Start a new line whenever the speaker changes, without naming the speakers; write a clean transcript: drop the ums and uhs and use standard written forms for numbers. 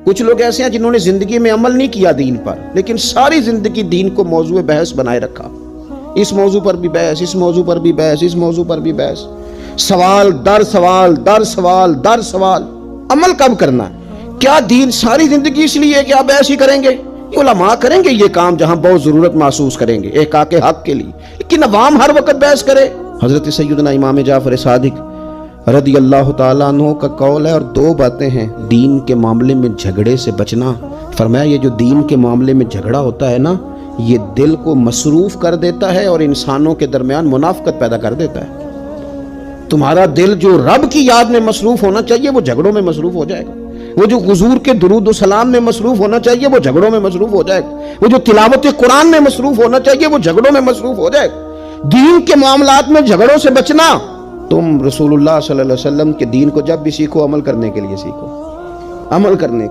کچھ لوگ ایسے ہیں جنہوں نے زندگی میں عمل نہیں کیا دین پر، لیکن ساری زندگی دین کو موضوع بحث بنائے رکھا، اس موضوع پر بھی بحث، اس موضوع پر بھی بحث، اس موضوع پر بھی بحث، سوال در سوال در سوال در سوال۔ عمل کب کرنا ہے؟ کیا دین ساری زندگی اس لیے کہ آپ بحث ہی کریں گے؟ علماء کریں گے یہ کام جہاں بہت ضرورت محسوس کریں گے احقاق حق کے لیے، لیکن عوام ہر وقت بحث کرے۔ حضرت سیدنا امام جعفر صادق رضی اللہ تعالیٰ عنہ کا قول ہے، اور دو باتیں ہیں دین کے معاملے میں جھگڑے سے بچنا۔ فرمایا یہ جو دین کے معاملے میں جھگڑا ہوتا ہے نا، یہ دل کو مصروف کر دیتا ہے اور انسانوں کے درمیان منافقت پیدا کر دیتا ہے۔ تمہارا دل جو رب کی یاد میں مصروف ہونا چاہیے وہ جھگڑوں میں مصروف ہو جائے گا، وہ جو حضور کے درود و سلام میں مصروف ہونا چاہیے وہ جھگڑوں میں مصروف ہو جائے گا، وہ جو تلاوت قرآن میں مصروف ہونا چاہیے وہ جھگڑوں میں مصروف ہو جائے گا۔ دین کے معاملات میں جھگڑوں سے بچنا۔ تم رسول اللہ صلی اللہ علیہ وسلم کے دین کو جب بھی سیکھو عمل کرنے کے لیے سیکھو، عمل کرنے